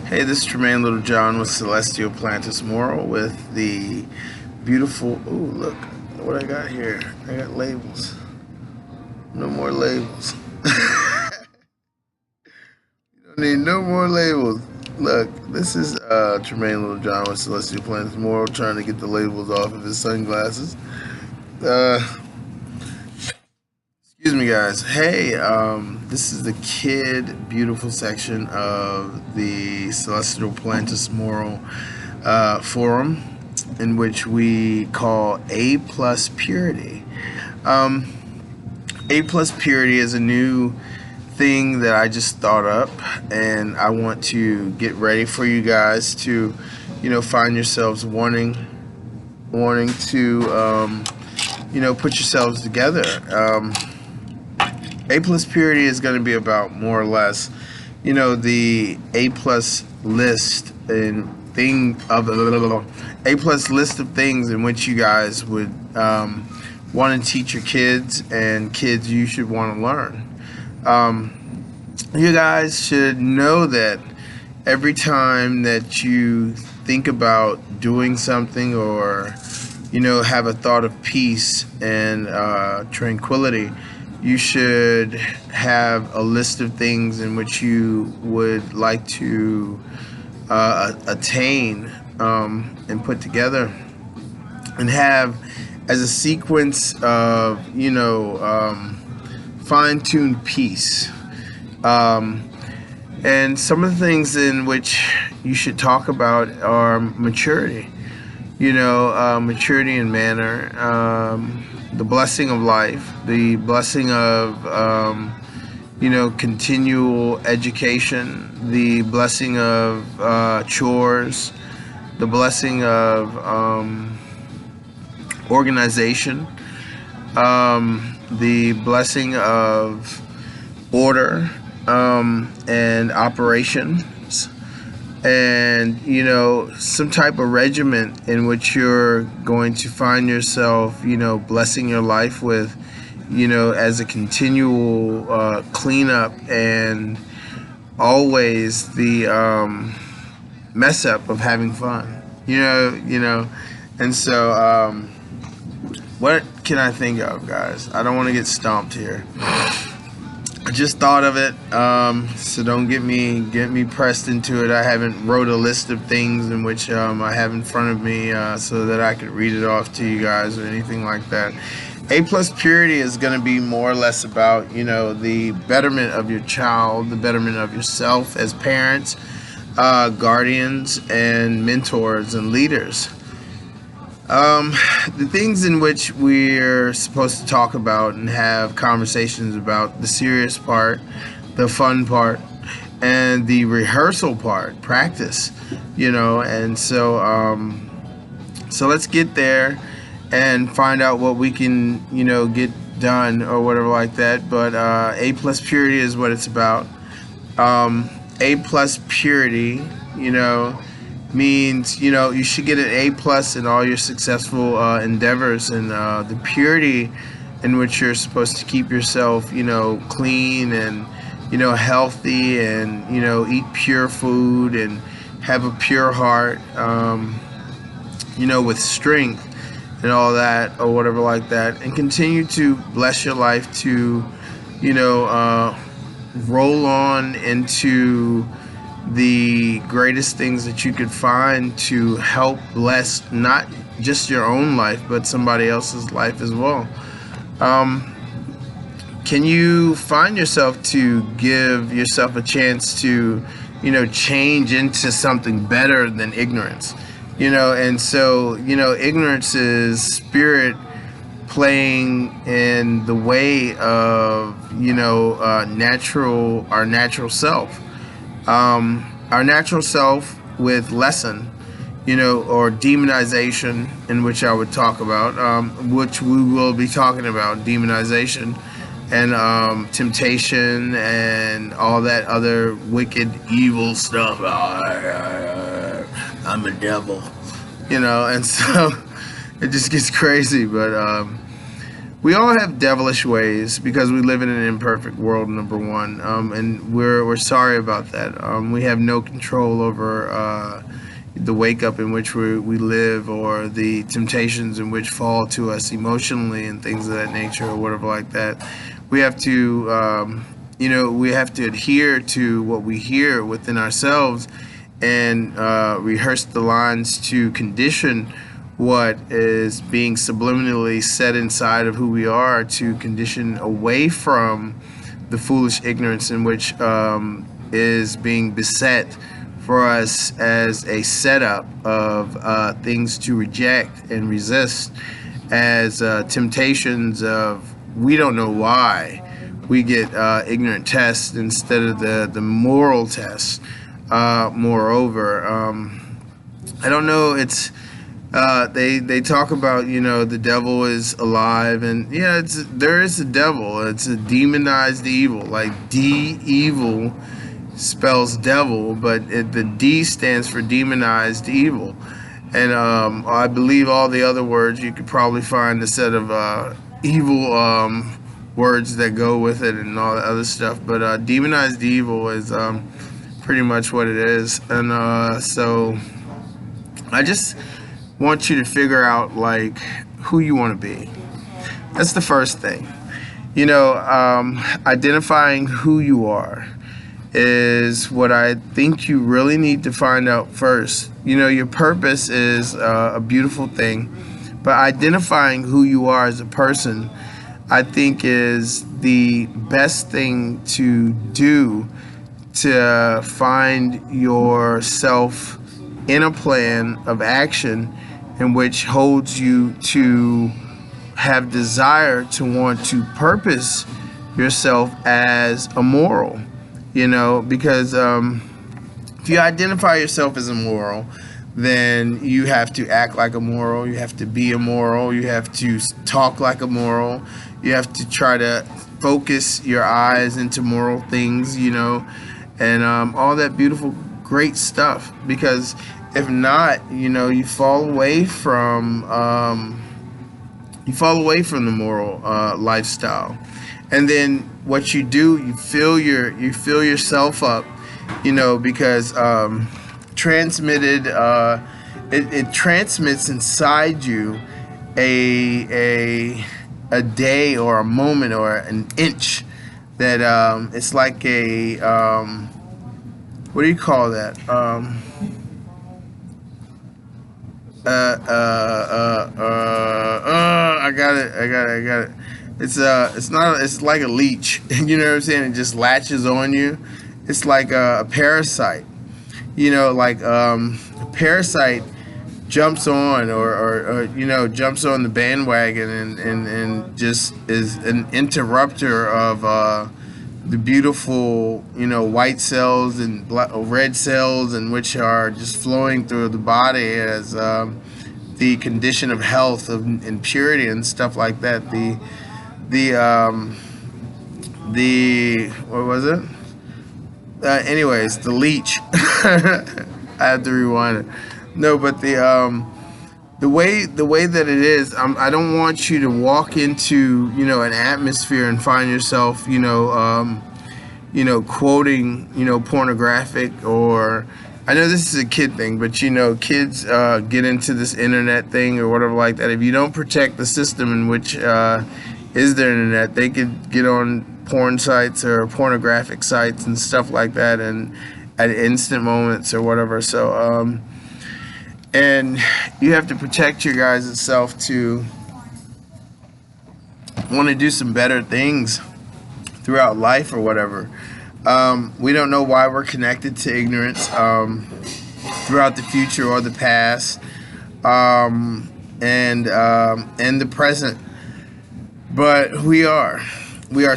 Hey, this is Tremaine Little John with Celestial Plantis Moral with the beautiful. Ooh, look what I got here. I got labels. No more labels. Don't need no more labels. Look, this is Tremaine Little John with Celestial Plantis Moral trying to get the labels off of his sunglasses. Uh, Excuse me, guys. Hey, this is the kid beautiful section of the Celestial Plantis Moral forum, in which we call A plus purity. A plus purity is a new thing that I just thought up, and I want to get ready for you guys to, find yourselves wanting to, put yourselves together. A plus purity is going to be about more or less, the A plus list and A plus list of things in which you guys would want to teach your kids and kids you should want to learn. You guys should know that every time that you think about doing something or, have a thought of peace and tranquility, you should have a list of things in which you would like to attain and put together and have as a sequence of, fine-tuned peace. And some of the things in which you should talk about are maturity, maturity in manner, the blessing of life, the blessing of, continual education, the blessing of chores, the blessing of organization, the blessing of order and operations, and some type of regiment in which you're going to find yourself blessing your life with, as a continual cleanup and always the mess up of having fun, and so what can I think of, guys? I don't want to get stomped here. I just thought of it, so don't get me pressed into it. I haven't wrote a list of things in which I have in front of me so that I could read it off to you guys or anything like that. A plus purity is going to be more or less about the betterment of your child, the betterment of yourself as parents, guardians, and mentors and leaders. The things in which we're supposed to talk about and have conversations about: the serious part, the fun part, and the rehearsal part, practice, and so let's get there and find out what we can, get done or whatever like that. But A plus purity is what it's about. A plus purity, means you should get an A plus in all your successful endeavors, and the purity in which you're supposed to keep yourself clean and healthy, and eat pure food and have a pure heart, with strength and all that or whatever like that, and continue to bless your life to roll on into the greatest things that you could find to help bless not just your own life but somebody else's life as well. Can you find yourself to give yourself a chance to change into something better than ignorance, and so ignorance is spirit playing in the way of our natural self. Our natural self with lesson, or demonization, in which I would talk about, which we will be talking about, demonization and temptation and all that other wicked, evil stuff. I'm a devil, and so it just gets crazy. But we all have devilish ways because we live in an imperfect world, number one, and we're sorry about that. We have no control over the wake up in which we live, or the temptations in which fall to us emotionally and things of that nature, or whatever like that. We have to we have to adhere to what we hear within ourselves, and rehearse the lines to condition what is being subliminally said inside of who we are, to condition away from the foolish ignorance in which is being beset for us as a setup of things to reject and resist, as temptations of we don't know why we get ignorant tests instead of the moral test. Moreover, I don't know, it's they talk about, the devil is alive, and yeah, there is a devil. It's a demonized evil, like evil spells devil, but the D stands for demonized evil. And I believe all the other words you could probably find a set of evil words that go with it and all the other stuff, but demonized evil is pretty much what it is. And so I just want you to figure out, like, who you want to be. That's the first thing. Identifying who you are is what I think you really need to find out first. Your purpose is a beautiful thing, but identifying who you are as a person, I think, is the best thing to do to find yourself in a plan of action in which holds you to have desire to want to purpose yourself as a moral. Because if you identify yourself as immoral, then you have to act like a moral, you have to be a moral, you have to talk like a moral, you have to try to focus your eyes into moral things, and all that beautiful, great stuff. Because if not, you fall away from the moral lifestyle. And then what you do, you fill yourself up, because transmitted it transmits inside you a day or a moment or an inch that it's like a what do you call that? I got it. It's like a leech. You know what I'm saying? It just latches on you. It's like a parasite. Like a parasite jumps on or jumps on the bandwagon and just is an interrupter of the beautiful white cells and red cells, and which are just flowing through the body as the condition of health and purity and stuff like that. The what was it? Anyways, the leech. I have to rewind it. No, but the way that it is, I don't want you to walk into an atmosphere and find yourself quoting pornographic, or I know this is a kid thing, but kids get into this internet thing or whatever like that. If you don't protect the system in which is the internet, they could get on porn sites or pornographic sites and stuff like that, and at instant moments or whatever. So and you have to protect your guys' self to want to do some better things throughout life or whatever. We don't know why we're connected to ignorance throughout the future or the past, and the present. But we are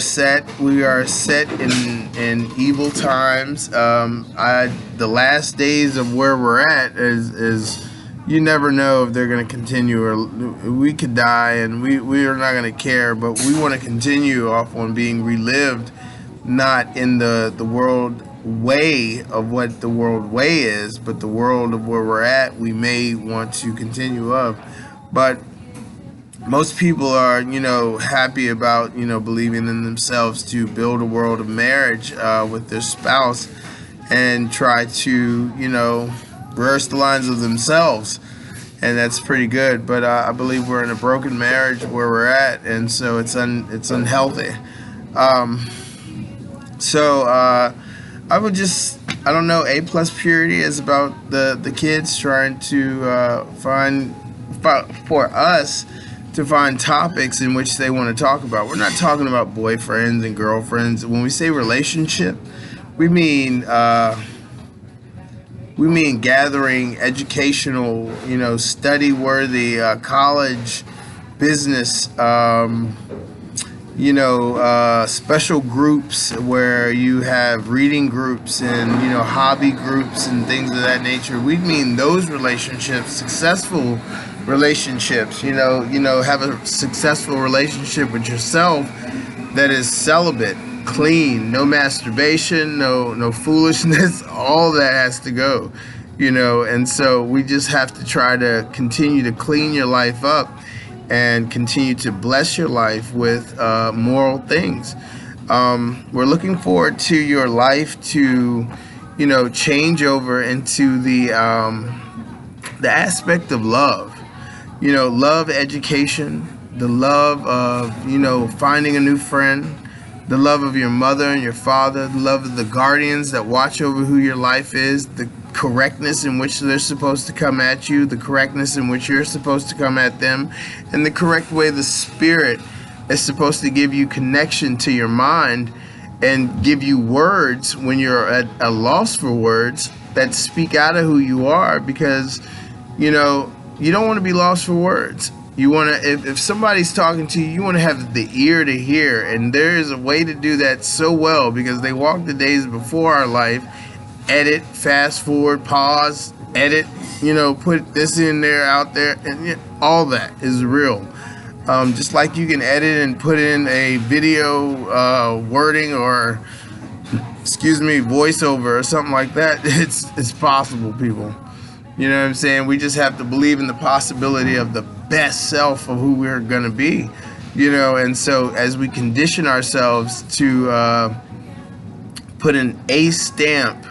set in evil times. The last days of where we're at is you never know if they're going to continue, or we could die and we are not going to care, but we want to continue off on being relived, not in the world way of what the world way is, but the world of where we're at we may want to continue of. But most people are, happy about, believing in themselves to build a world of marriage with their spouse, and try to, rehearse the lines of themselves. And that's pretty good. But I believe we're in a broken marriage where we're at, and so it's unhealthy. Um, so I would just, I don't know, A plus purity is about the kids trying to for us to find topics in which they want to talk about. We're not talking about boyfriends and girlfriends. When we say relationship, we mean gathering educational, study worthy, college, business, special groups where you have reading groups and, hobby groups and things of that nature. We mean those relationships, successful relationships, have a successful relationship with yourself that is celibate, clean, no masturbation, no foolishness. All that has to go, and so we just have to try to continue to clean your life up and continue to bless your life with moral things. We're looking forward to your life to, change over into the aspect of love. Love education, the love of, finding a new friend, the love of your mother and your father, the love of the guardians that watch over who your life is, the correctness in which they're supposed to come at you, the correctness in which you're supposed to come at them, and the correct way the Spirit is supposed to give you connection to your mind and give you words when you're at a loss for words that speak out of who you are, because, you don't want to be lost for words. You want to, if somebody's talking to you, you want to have the ear to hear, and there is a way to do that so well, because they walk the days before our life, edit, fast forward, pause, edit, put this in there, out there, and all that is real. Just like you can edit and put in a video wording or, voiceover or something like that, it's possible, people. You know what I'm saying? We just have to believe in the possibility of the best self of who we're going to be, and so as we condition ourselves to put an A stamp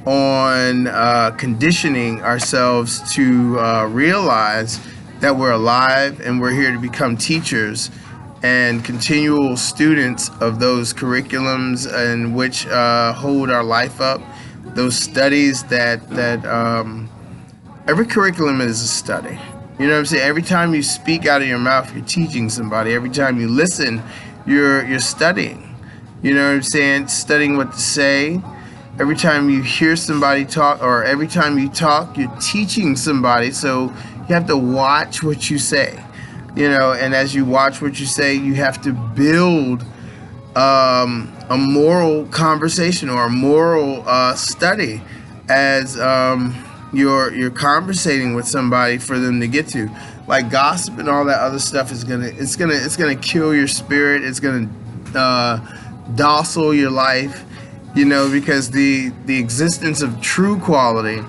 on conditioning ourselves to realize that we're alive and we're here to become teachers and continual students of those curriculums in which hold our life up, those studies that every curriculum is a study. You know what I'm saying? Every time you speak out of your mouth, you're teaching somebody. Every time you listen, you're studying. You know what I'm saying? Studying what to say. Every time you hear somebody talk, or every time you talk, you're teaching somebody. So you have to watch what you say. And as you watch what you say, you have to build a moral conversation or a moral study as you're conversating with somebody for them to get to. Like gossip and all that other stuff is gonna kill your spirit. It's gonna docile your life, because the existence of true quality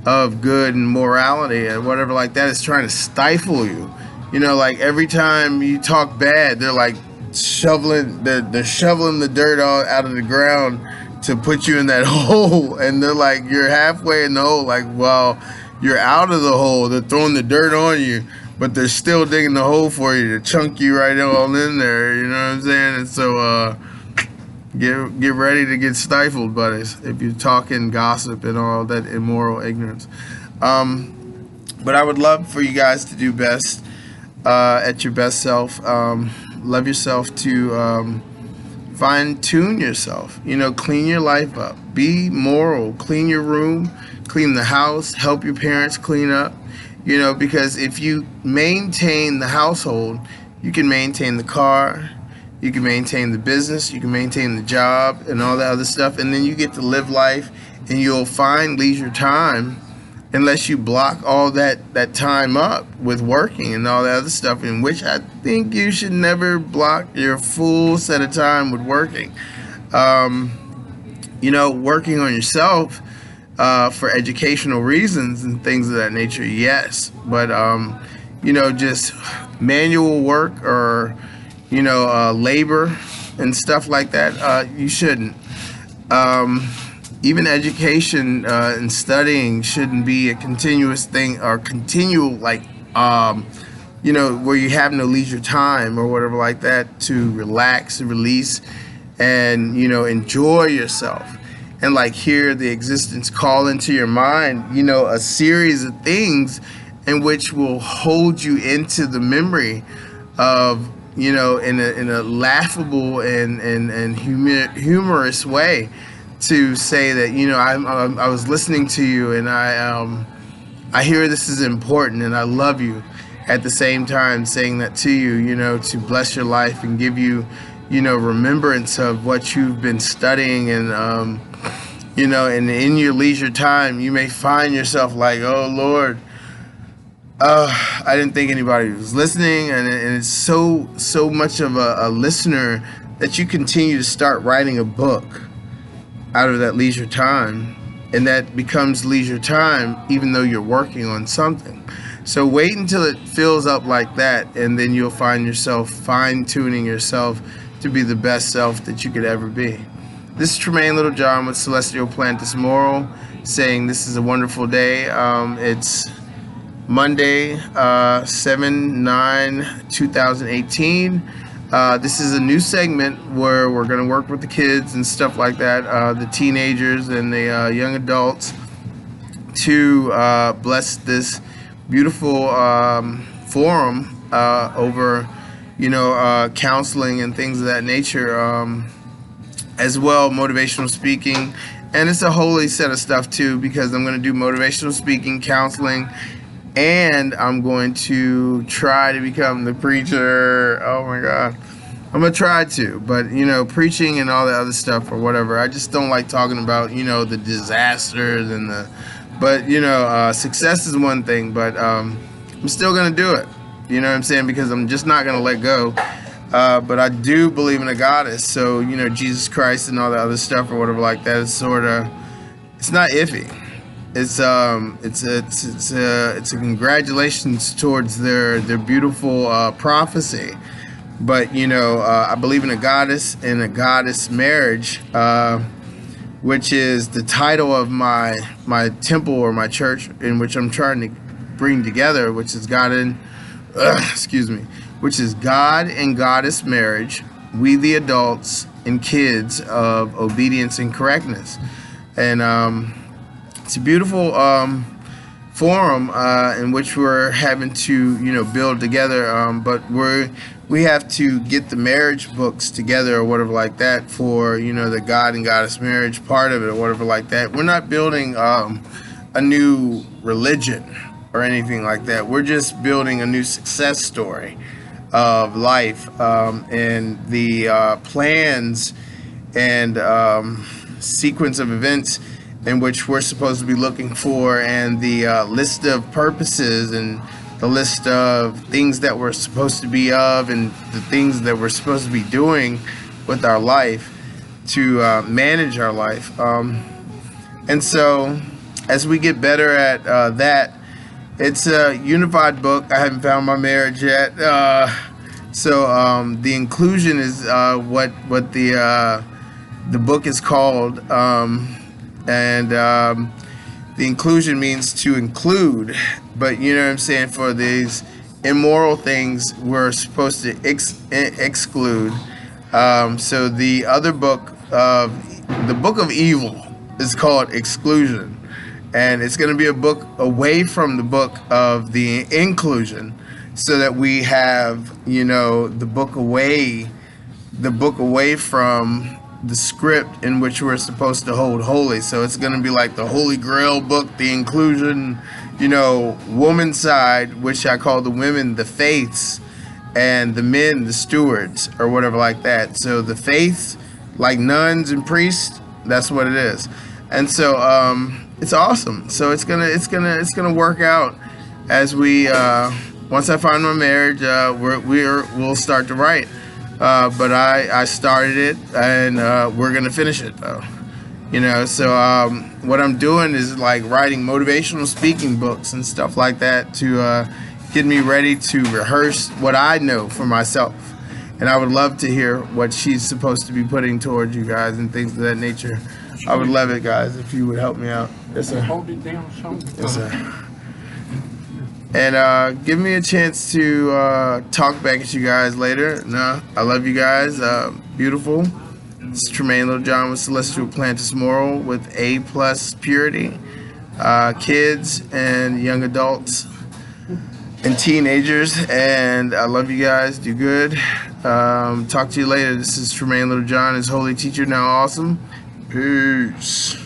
of good and morality and whatever like that is trying to stifle you. Like every time you talk bad, they're like shoveling the dirt out of the ground to put you in that hole, and they're like, you're halfway in the hole, like, well, you're out of the hole. They're throwing the dirt on you, but they're still digging the hole for you to chunk you right all in there. You know what I'm saying? And so get ready to get stifled, buddies, if you're talking gossip and all that immoral ignorance. But I would love for you guys to do best at your best self. Love yourself, to fine-tune yourself, clean your life up, be moral, clean your room, clean the house, help your parents clean up, because if you maintain the household, you can maintain the car, you can maintain the business, you can maintain the job and all that other stuff, and then you get to live life, and you'll find leisure time, unless you block all that time up with working and all that other stuff, in which I think you should never block your full set of time with working. Working on yourself for educational reasons and things of that nature, yes. But, just manual work or labor and stuff like that, you shouldn't. Even education and studying shouldn't be a continuous thing or continual, like where you have no leisure time or whatever like that to relax and release and enjoy yourself and like hear the existence call into your mind a series of things in which will hold you into the memory of in a laughable and humorous way, to say that I was listening to you and I hear this is important and I love you, at the same time saying that to you, to bless your life and give you remembrance of what you've been studying. And and in your leisure time you may find yourself like, oh Lord, I didn't think anybody was listening, and it's so much of a listener that you continue to start writing a book out of that leisure time, and that becomes leisure time even though you're working on something. So wait until it fills up like that, and then you'll find yourself fine-tuning yourself to be the best self that you could ever be. This is Tremaine Littlejohn with Celestial Plantis Moral, saying this is a wonderful day. It's Monday, 7/9/2018. This is a new segment where we're going to work with the kids and stuff like that, the teenagers and the young adults, to bless this beautiful forum over counseling and things of that nature, as well, motivational speaking. And it's a holy set of stuff too, because I'm going to do motivational speaking, counseling, and I'm going to try to become the preacher. Oh my God. I'm going to try to, but preaching and all the other stuff or whatever, I just don't like talking about, the disasters and but success is one thing, but I'm still going to do it. You know what I'm saying? Because I'm just not going to let go. But I do believe in a goddess. So, Jesus Christ and all the other stuff or whatever like that is sort of, it's not iffy. It's a congratulations towards their beautiful prophecy. But I believe in a goddess and a goddess marriage, which is the title of my temple or my church, in which I'm trying to bring together, which is God and which is God and Goddess marriage, we the adults and kids of obedience and correctness. And it's a beautiful forum in which we're having to build together, but we have to get the marriage books together or whatever like that for the God and Goddess marriage part of it or whatever like that. We're not building a new religion or anything like that. We're just building a new success story of life, and the plans and sequence of events in which we're supposed to be looking for, and the list of purposes and the list of things that we're supposed to be of, and the things that we're supposed to be doing with our life to manage our life. And so as we get better at that, it's a unified book. I haven't found my marriage yet. So the inclusion is what the book is called. And the inclusion means to include, but you know what I'm saying, for these immoral things we're supposed to exclude. So the other book, the book of evil, is called exclusion, and it's going to be a book away from the book of the inclusion, so that we have the book away from the script in which we're supposed to hold holy. So it's going to be like the Holy Grail book, the inclusion, woman side, which I call the women the faiths, and the men the stewards or whatever like that. So the faiths, like nuns and priests, that's what it is. And so it's awesome. So it's gonna work out as we once I find my marriage, we'll start to write. But I started it, and we're gonna finish it though. So what I'm doing is like writing motivational speaking books and stuff like that to getting me ready to rehearse what I know for myself. And I would love to hear what she's supposed to be putting towards you guys and things of that nature. I would love it, guys, if you would help me out. Yes, sir. Hold it down some. Yes, sir. And give me a chance to talk back at you guys later. No, I love you guys. Beautiful. This is Tremaine Littlejohn with Celestial Atlantis Moral with A+ Purity. Kids and young adults and teenagers. And I love you guys. Do good. Talk to you later. This is Tremaine Littlejohn, his holy teacher, now awesome. Peace.